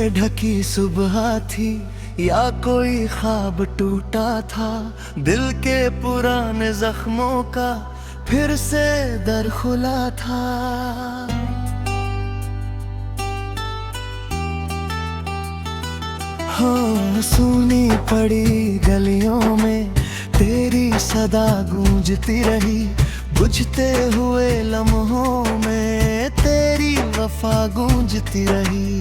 ढकी सुबह थी या कोई ख्वाब टूटा था, दिल के पुराने जख्मों का फिर से दर खुला था। हाँ, सुनी पड़ी गलियों में तेरी सदा गूंजती रही, बुझते हुए लम्हों में तेरी वफा गूंजती रही।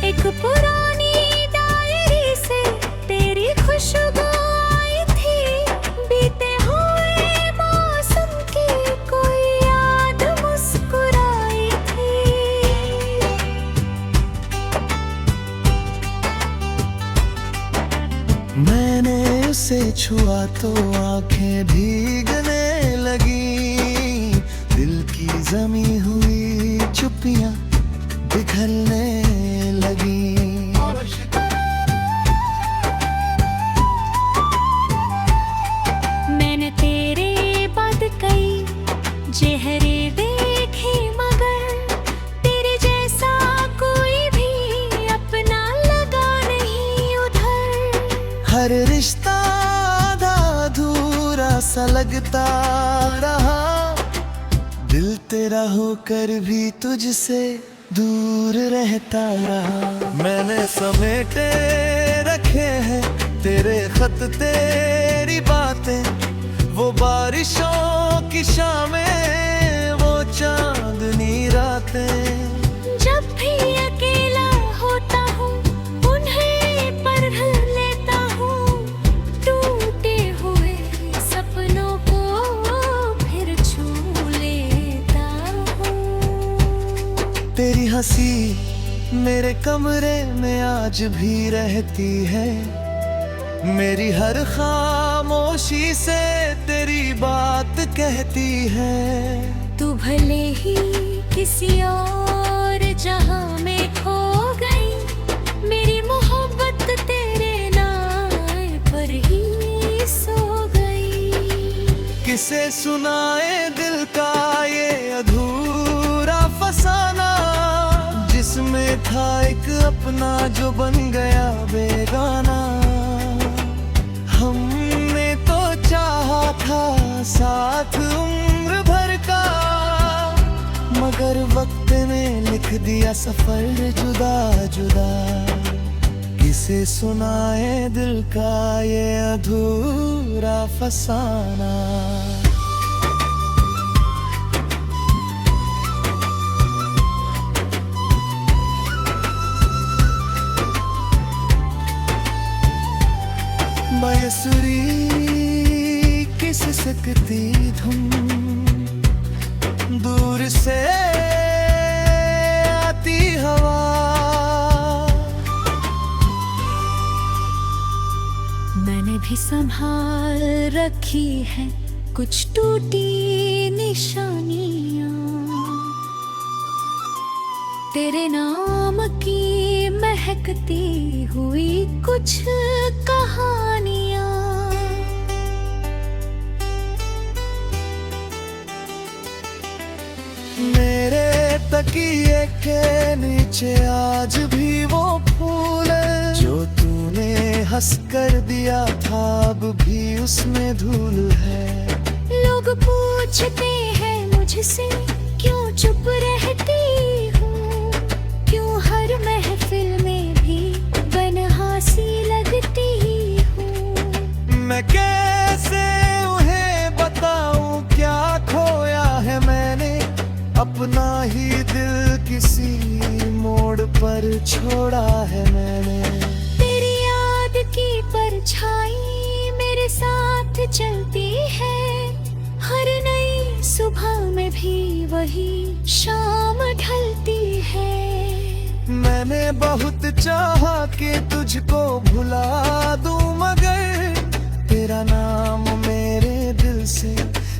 एक पुरानी डायरी से तेरी खुशबू आई थी, बीते हुए मौसम की कोई याद मुस्कुराई थी। मैंने उसे छुआ तो आंखें भीगने लगी, दिल की जमी हुई चुप्पियां बिखरने लगी। मैंने तेरे बाद कई चेहरे देखे, मगर तेरे जैसा कोई भी अपना लगा नहीं उधर। हर रिश्ता आधा अधूरा सा लगता रहा, दिल तेरा होकर भी तुझसे दूर रहता रहा। मैंने समेटे रखे हैं तेरे खत, तेरी बातें, वो बारिशों की शामें, वो चांदनी रातें। जब भी अकेला होता हूँ उन्हें पढ़ लेता हूँ, टूटे हुए सपनों को फिर छू लेता हूँ। तेरी हंसी मेरे कमरे में आज भी रहती है, मेरी हर खामोशी से तेरी बात कहती है। तू भले ही किसी और जहां में खो गई, मेरी मोहब्बत तेरे नाम पर ही सो गई। किसे सुनाए दिल का ये अधूरा फसाना, जिसमें था एक अपना जो बन गया बेगाना। हमने तो चाहा था साथ उम्र भर का, मगर वक्त ने लिख दिया सफर जुदा जुदा। किसे सुनाए दिल का ये अधूरा फसाना। बांसुरी की सिसकती धुन दूर से आती हवा, मैंने भी संभाल रखी है कुछ टूटी निशानियां, तेरे नाम की महकती हुई कुछ कहानियां। मेरे तकिए के नीचे आज भी वो फूल है, जो तूने हंस कर दिया था अब भी उसमें धूल है। लोग पूछते हैं मुझसे क्यों चुप रहती हूँ, क्यों हर महफिल में भी बनहासी लगती हूँ। मैं कैसे उन्हें बताऊं क्या खोया है मैंने, अपना ही दिल किसी मोड़ पर छोड़ा है मैंने। तेरी याद की परछाई मेरे साथ चलती है, हर नई सुबह में भी वही शाम ढलती है। मैंने बहुत चाहा कि तुझको भुला दूं, मगर तेरा नाम मेरे दिल से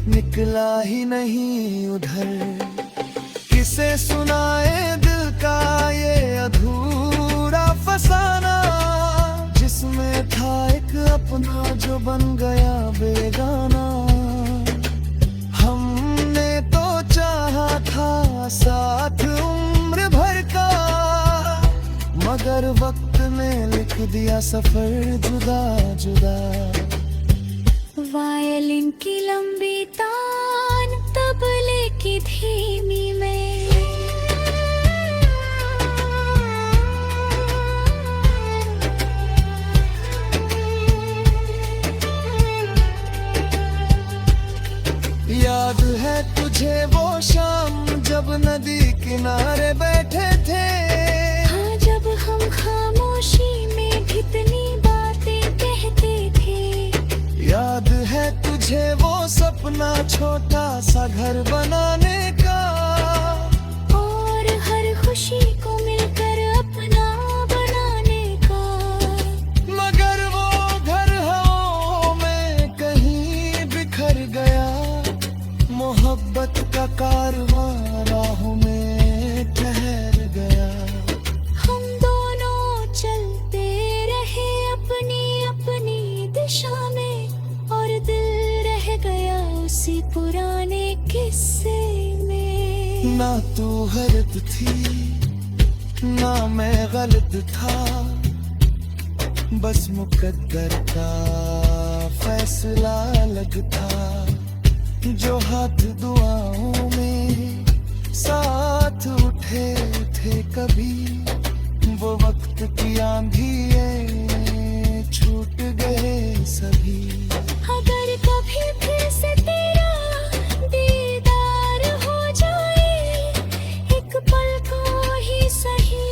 निकला ही नहीं उधर। किसे सुनाए दिल का ये अधूरा फसाना, जिसमें था एक अपना जो बन गया बेगाना। हमने तो चाहा था साथ उम्र भर का, वक्त ने लिख दिया सफर जुदा जुदा। वायलिन की लंबी तान तबले की धीमी में, याद है तुझे वो शाम जब नदी किनारे बैठे थे। हाँ, जब हम खामोशी में कितनी बातें कहते थे। याद है तुझे वो सपना छोटा सा घर बनाने का, और हर खुशी को मिलकर अपना बनाने का। मगर वो घर हवाओं में कहीं बिखर गया, मोहब्बत का कारवां राहों में ठहर गया। हम दोनों चलते रहे अपनी अपनी दिशा में, और दिल रह गया उसी पुराने किस्से में। ना तू गलत थी ना मैं गलत था, बस मुकद्दर का फैसला अलग था। जो हाथ दुआओं में साथ उठे थे कभी, वो वक्त की आंधियाँ छूट गए सभी। अगर कभी फिर से तेरा दीदार हो जाए, एक पल को ही सही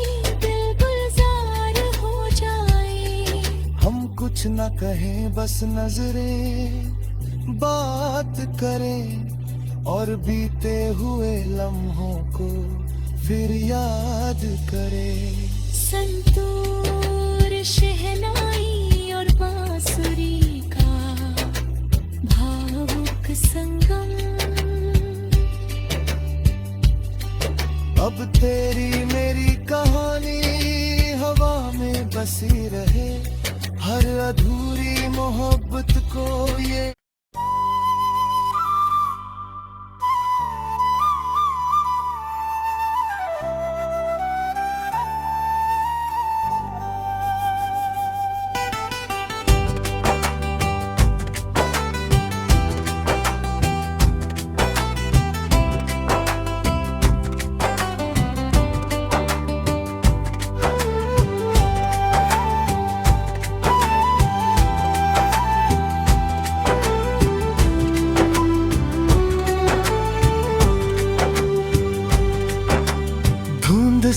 दिल गुलजार हो जाए। हम कुछ न कहें बस नजरें बात करें, और बीते हुए लम्हों को फिर याद करें। संतूर शहनाई और बांसुरी का भावुक संगम, अब तेरी मेरी कहानी हवा में बसी रहे, हर अधूरी मोहब्बत को ये।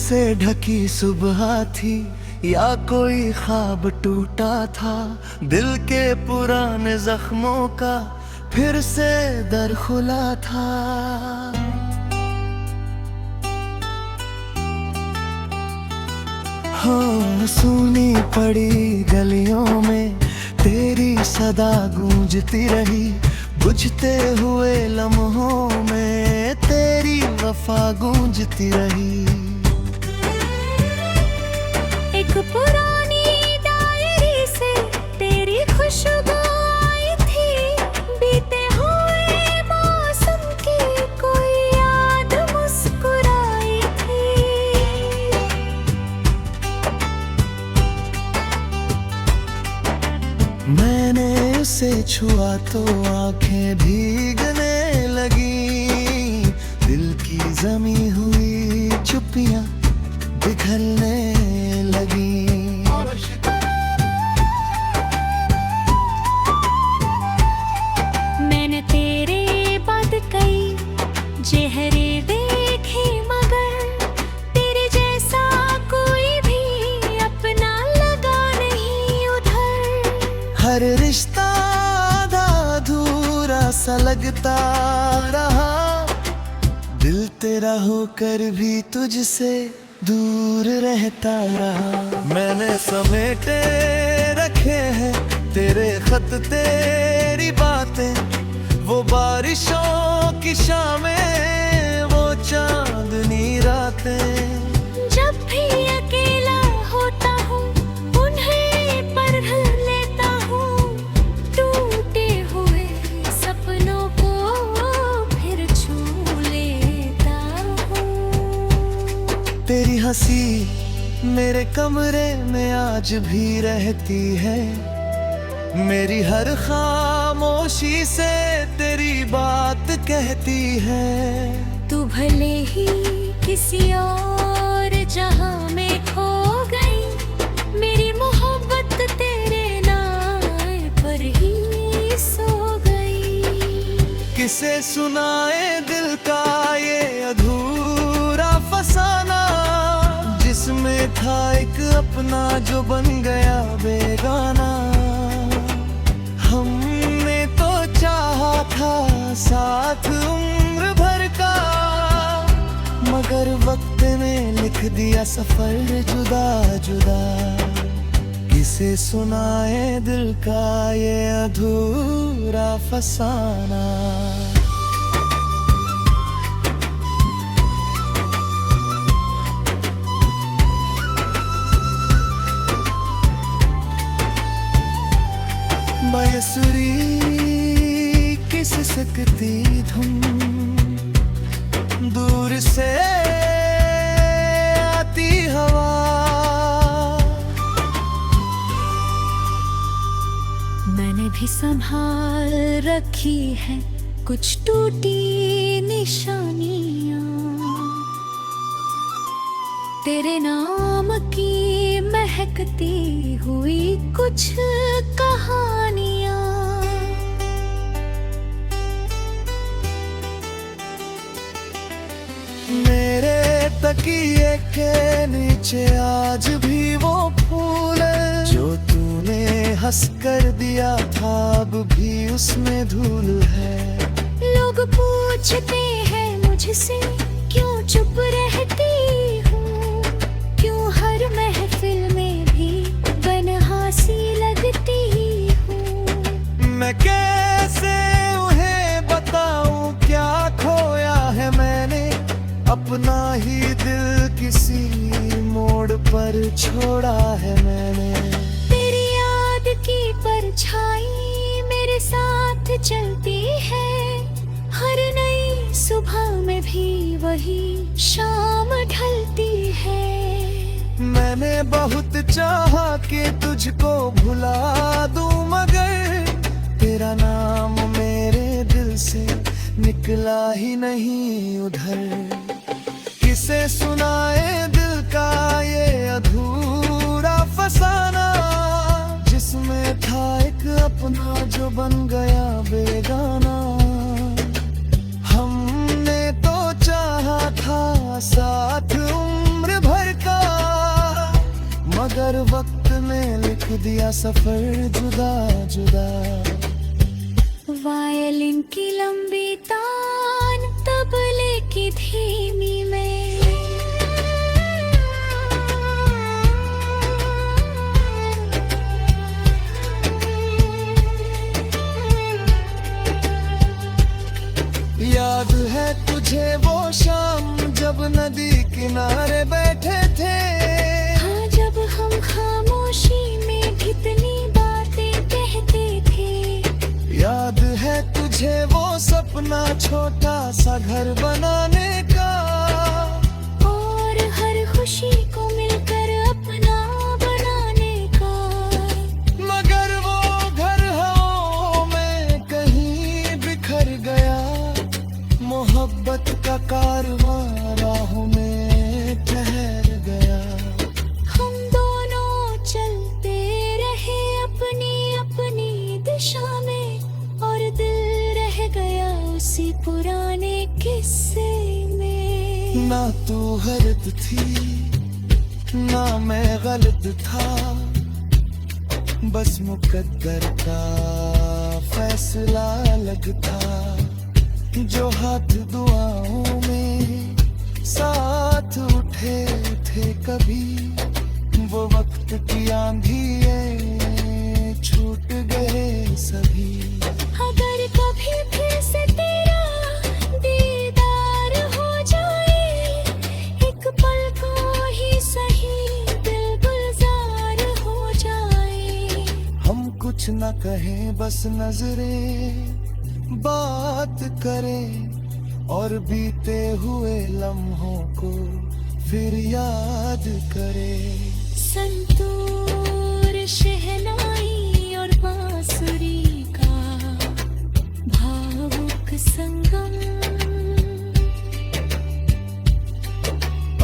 से ढकी सुबह थी या कोई ख्वाब टूटा था, दिल के पुराने जख्मों का फिर से दर खुला था। हाँ, सुनी पड़ी गलियों में तेरी सदा गूंजती रही, बुझते हुए लम्हों में तेरी वफा गूंजती रही। एक पुरानी डायरी से तेरी खुशबू आई थी, बीते हुए मौसम की कोई याद मुस्कुराई थी। मैंने उसे छुआ तो आंखें भीगने लगी, दिल की जमी हुई चुप्पियां बिखरने लगी। मैंने तेरे बाद कई चेहरे देखे, मगर तेरे जैसा कोई भी अपना लगा नहीं उधर। हर रिश्ता आधा अधूरा सा लगता रहा, दिल तेरा होकर भी तुझसे दूर रहता रहा। मैंने समेटे रखे हैं तेरे खत तेरी बातें, वो बारिशों की शामें, वो चांदनी रातें। जब भी अकेला होता हूँ उन्हें पढ़ लेता हूँ, टूटे हुए सपनों को फिर छू लेता हूँ। तेरी हंसी मेरे कमरे में आज भी रहती है, मेरी हर खामोशी से तेरी बात कहती है। तू भले ही किसी और जहां में खो गई, मेरी मोहब्बत तेरे नाम पर ही सो गई। किसे सुनाए दिल का ये अधूरा फसाना, जिसमें था एक अपना जो बन गया बेगाना। हमने तो चाहा था साथ उम्र भर का, मगर वक्त ने लिख दिया सफर जुदा जुदा। किसे सुनाए दिल का ये अधूरा फसाना। बांसुरी की सिसकती धुन दूर से आती हवा, मैंने भी संभाल रखी है कुछ टूटी निशानियां, तेरे नाम की महकती हुई कुछ कहानियां। मेरे तकिए के नीचे आज भी वो फूल है, जो तूने हंस कर दिया था अब भी उसमें धूल है। लोग पूछते हैं मुझसे क्यों चुप रहती हूँ, क्यों हर महफिल में भी बनहासी लगती हूँ। मैं कैसे उन्हें बताऊं क्या खोया है मैंने, अपना ही दिल किसी मोड़ पर छोड़ा है मैंने। तेरी याद की परछाई मेरे साथ चलती है, हर नई सुबह में भी वही शाम ढलती है। मैंने बहुत चाहा कि तुझको भुला दूं, मगर तेरा नाम मेरे दिल से निकला ही नहीं उधर। किसे सुनाए दिल का ये अधूरा फसाना, जिसमें था एक अपना जो बन गया बेगाना। हमने तो चाहा था साथ उम्र भर का, मगर वक्त ने लिख दिया सफर जुदा जुदा। वायलिन की लंबी तान तबले की धीमी में, याद है तुझे वो शाम जब नदी किनारे बैठे थे, हाँ जब हम खामोशी में कितनी बातें कहते थे। याद है तुझे वो सपना छोटा सा घर बनाने का, और हर खुशी को मिलकर अपना बनाने का। मगर वो घर हवाओं में कहीं बिखर गया, मोहब्बत का कारवां राहों में ठहर गया। हम दोनों चलते रहे अपनी अपनी दिशा में, और दिल रह गया उसी पुराने किस्से में। ना तू गलत थी ना मैं गलत था, बस मुकद्दर का फैसला अलग था। जो हाथ दुआओं में साथ उठे थे कभी, वो वक्त की आंधियाँ छूट गए सभी। अगर कभी फिर से तेरा दीदार हो जाए, एक पल को ही सही दिल गुलजार हो जाए। हम कुछ न कहें बस नजरें बात करें, और बीते हुए लम्हों को फिर याद करे। संतूर शहनाई और बांसुरी का भावुक संगम।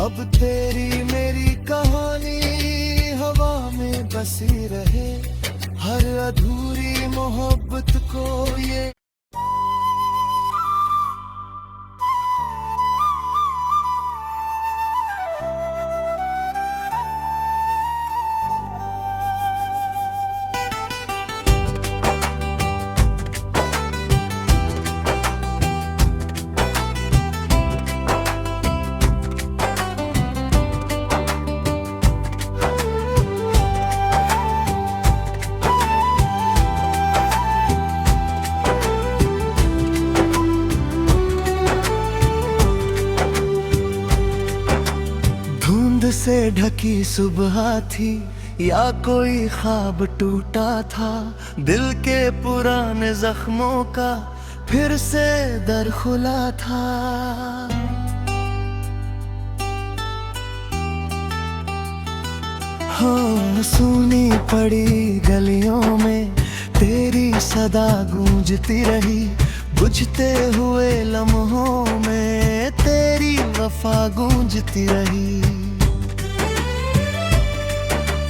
अब तेरी मेरी कहानी हवा में बसी रहे, हर अधूरी मोहब्बत को ये से ढकी सुबह थी या कोई ख्वाब टूटा था, दिल के पुराने जख्मों का फिर से दर खुला था। हाँ, सुनी पड़ी गलियों में तेरी सदा गूंजती रही, बुझते हुए लम्हों में तेरी वफा गूंजती रही।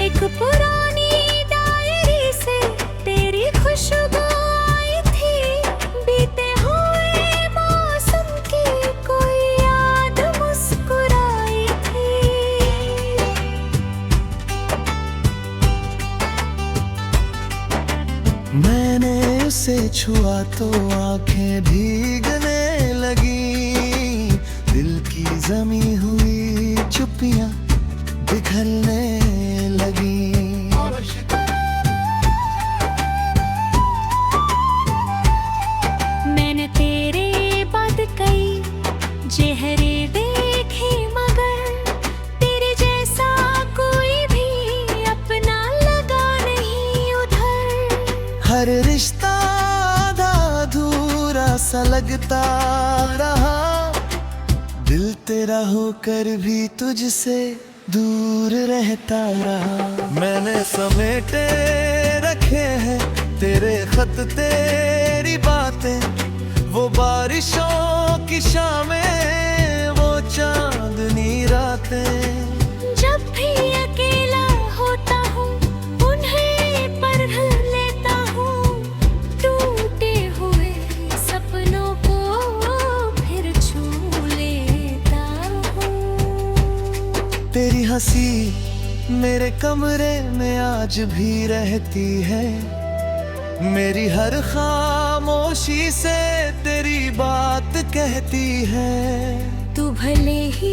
एक पुरानी डायरी से तेरी खुशबू आई थी, बीते हुए मौसम की कोई याद मुस्कुराई थी। मैंने उसे छुआ तो आंखें भीगने लगी, दिल की जमी हुई चुप्पियां बिखरने लगी। मैंने तेरे बाद कई चेहरे देखे, मगर तेरे जैसा कोई भी अपना लगा नहीं उधर। हर रिश्ता आधा अधूरा सा लगता रहा, दिल तेरा होकर भी तुझसे दूर रहता रहा। मैंने समेटे रखे हैं तेरे खत तेरी बातें, वो बारिशों की शामें, वो चांदनी रातें। जब भी अकेला होता हूँ उन्हें पढ़ लेता हूँ, टूटे हुए सपनों को फिर छू लेता हूँ। तेरी हंसी मेरे कमरे में आज भी रहती है, मेरी हर खामोशी से तेरी बात कहती है। तू भले ही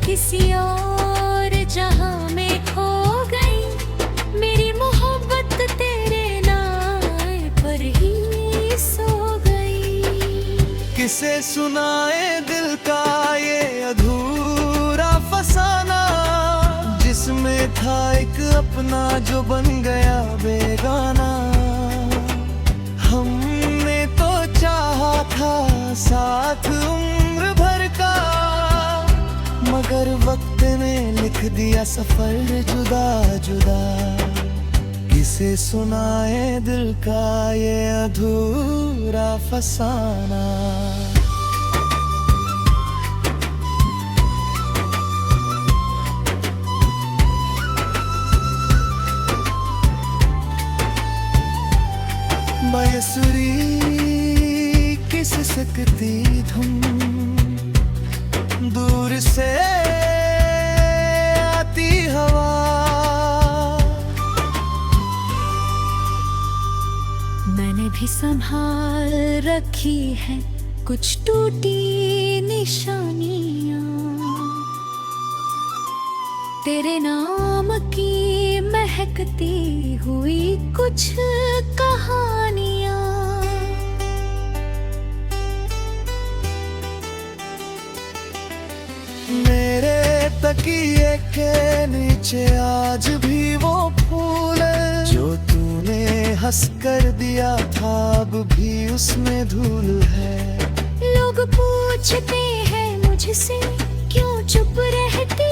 किसी और जहां में खो गई, मेरी मोहब्बत तेरे नाम पर ही सो गई। किसे सुनाए दिल का ये अधूरा फसाना, जिसमें था एक अपना जो बन गया बेगाना। हमने तो चाहा था साथ उम्र भर का, मगर वक्त ने लिख दिया सफर जुदा जुदा। किसे सुनाए दिल का ये अधूरा फसाना। बांसुरी की सिसकती धुन दूर से आती हवा, मैंने भी संभाल रखी है कुछ टूटी निशानियां, तेरे नाम की महकती हुई कुछ कहानियां। मेरे तकिए के नीचे आज भी वो फूल है, जो तूने हंस कर दिया था अब भी उसमें धूल है। लोग पूछते हैं मुझसे क्यों चुप रहती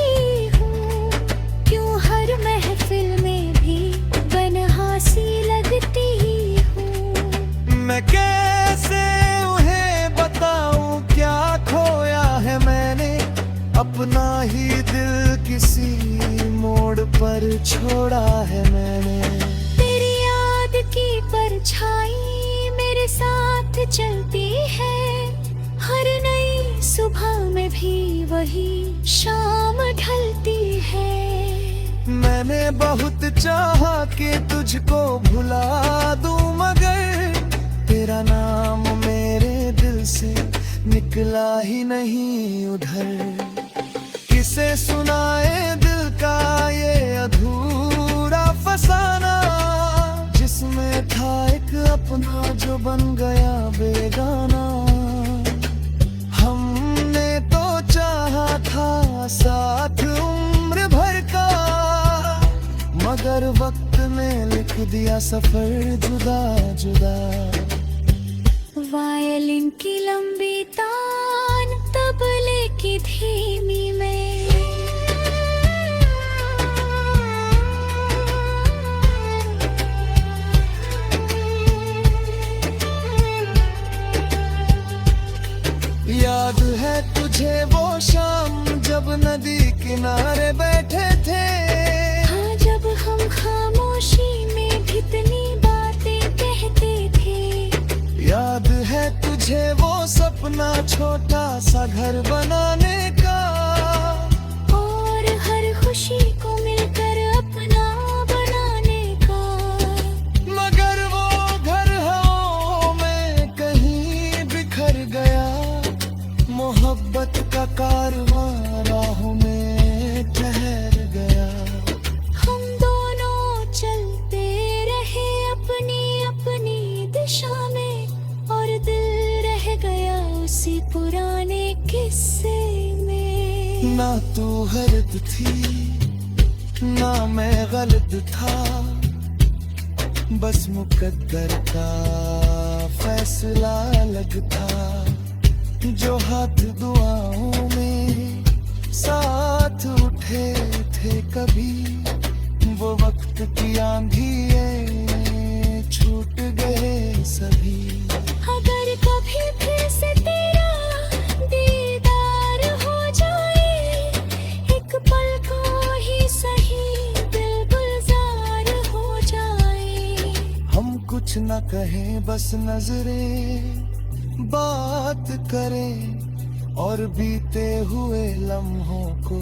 पर छोड़ा है मैंने। तेरी याद की परछाई मेरे साथ चलती है, हर नई सुबह में भी वही शाम ढलती है। मैंने बहुत चाहा कि तुझको भुला दूं, मगर तेरा नाम मेरे दिल से निकला ही नहीं उधर। किसे सुनाए दिल का ये अधूरा फसाना, जिसमें था एक अपना जो बन गया बेगाना। हमने तो चाहा था साथ उम्र भर का, मगर वक्त ने लिख दिया सफर जुदा जुदा। वायलिन की लंबी तान, तबले की धीमी में, याद है तुझे वो शाम जब नदी किनारे बैठे थे। हाँ, जब हम खामोशी में कितनी बातें कहते थे। याद है तुझे वो सपना छोटा सा घर बनाने का, और हर खुशी को मिलकर अपना बनाने का। मगर वो घर हवाओं में कहीं बिखर गया, मोहब्बत का कारवां राहों में ठहर गया। हम दोनों चलते रहे अपनी अपनी दिशा में, और दिल रह गया उसी पुराने किस्से में। ना तू गलत थी ना मैं गलत था, बस मुकद्दर का फैसला अलग था। जो हाथ दुआओं में साथ उठे थे कभी, वो वक्त की आंधिए छूट गए सभी। अगर कभी फिर से तेरा दीदार हो जाए, एक पल को ही सही दिल गुलजार हो जाए। हम कुछ न कहें बस नजरें बात करें, और बीते हुए लम्हों को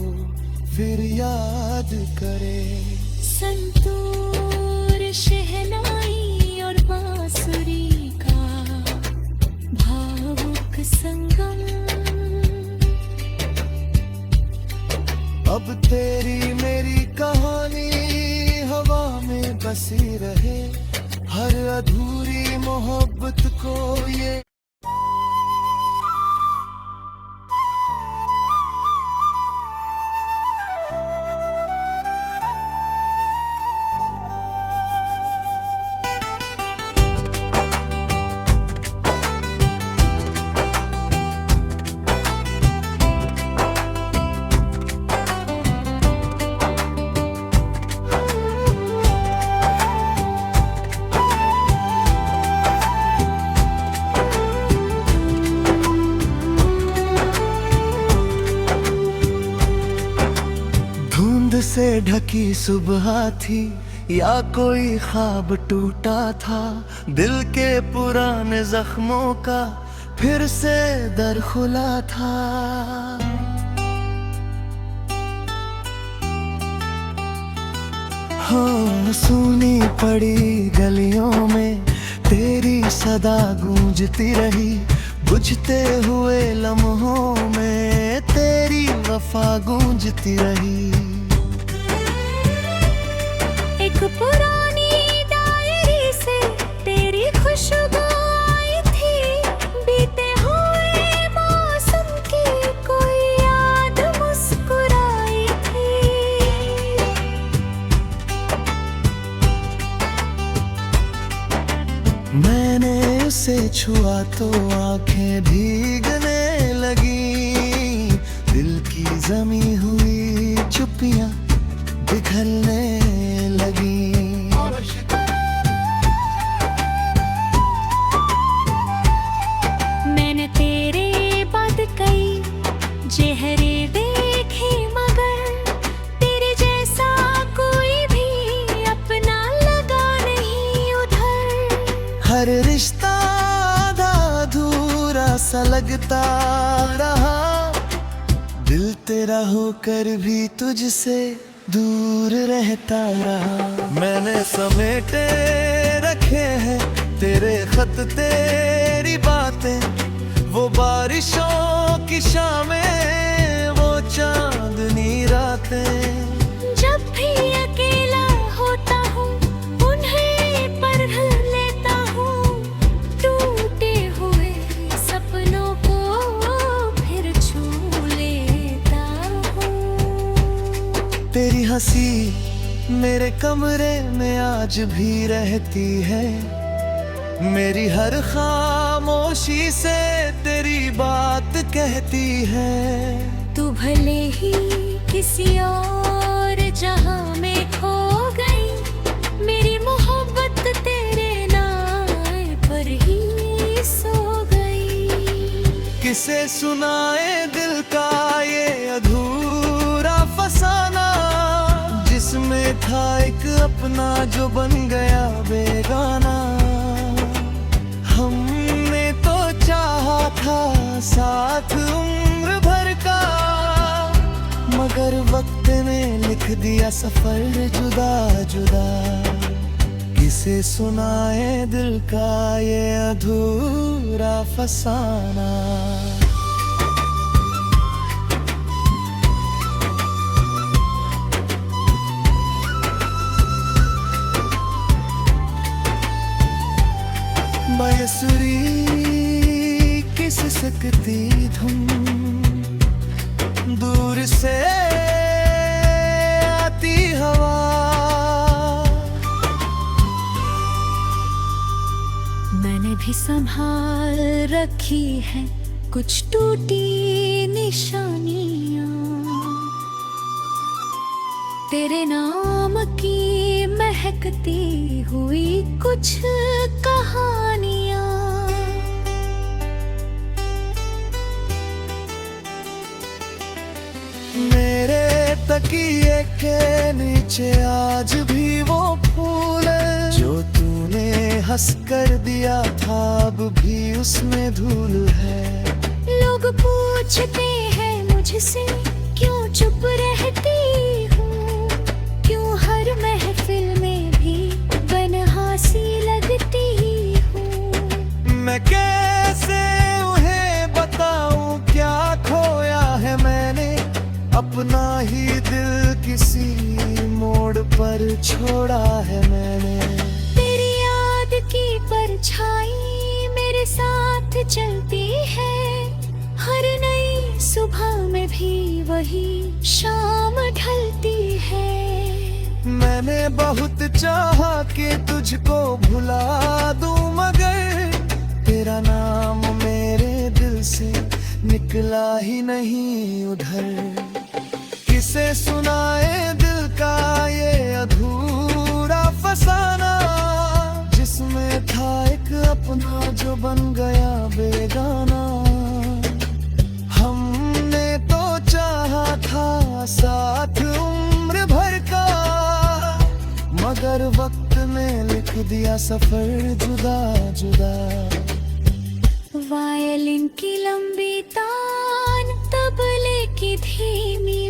फिर याद करें। संतूर शहनाई और बांसुरी का भावुक संगम, अब तेरी मेरी कहानी हवा में बसी रहे, हर अधूरी मोहब्बत को ये। से ढकी सुबह थी या कोई ख्वाब टूटा था, दिल के पुराने जख्मों का फिर से दर खुला था। हाँ, सुनी पड़ी गलियों में तेरी सदा गूंजती रही, बुझते हुए लम्हों में तेरी वफा गूंजती रही। एक पुरानी डायरी से तेरी खुशबू आई थी, बीते हुए मौसम की कोई याद मुस्कुराई थी। मैंने उसे छुआ तो आंखें भीगने लगी, दिल की जमी हुई चुप्पियां बिखरने लगी। मैंने तेरे बाद कई चेहरे देखे, मगर तेरे जैसा कोई सा लगता रहा, दिल तेरा होकर भी तुझसे दूर रहता रहा। मैंने समेटे रखे हैं तेरे खत तेरी बातें, वो बारिशों की शामें, वो चांदनी रातें। जब भी अकेला होता हूँ उन्हें पढ़ लेता हूँ, टूटे हुए सपनों को फिर छू लेता हूँ। तेरी हंसी मेरे कमरे में आज भी रहती है, मेरी हर खामोशी से तेरी बात कहती है। तू भले ही किसी और जहां में खो गई, मेरी मोहब्बत तेरे नाम पर ही सो गई। किसे सुनाए दिल का ये अधूरा फसाना, जिसमें था एक अपना जो बन गया बेगाना। हमने तो चाहा था साथ उम्र भर का, मगर वक्त ने लिख दिया सफर जुदा जुदा। किसे सुनाए दिल का ये अधूरा फसाना। बांसुरी की सिसकती धुन दूर से आती हवा, मैंने भी संभाल रखी है कुछ टूटी निशानियां, तेरे नाम की महकती हुई कुछ कहानियां। मेरे तकिए के नीचे आज भी वो फूल है, जो तूने हंस कर दिया था अब भी उसमें धूल है। लोग पूछते हैं मुझसे क्यों चुप रहती हूँ, क्यों हर महफिल में भी बनहासी लगती हूँ। मैं कैसे उन्हें बताऊं क्या खोया है मैंने, अपना ही दिल किसी मोड़ पर छोड़ा है मैंने। तेरी याद की परछाई मेरे साथ चलती है, हर नई सुबह में भी वही शाम ढलती है। मैंने बहुत चाहा कि तुझको भुला दूं, मगर तेरा नाम मेरे दिल से निकला ही नहीं उधर। किसे सुनाए दिल का ये अधूरा फसाना, जिसमें था एक अपना जो बन गया बेगाना। हमने तो चाहा था साथ उम्र भर का, मगर वक्त ने लिख दिया सफर जुदा जुदा। वायलिन की लंबी तान, तबले की धीमी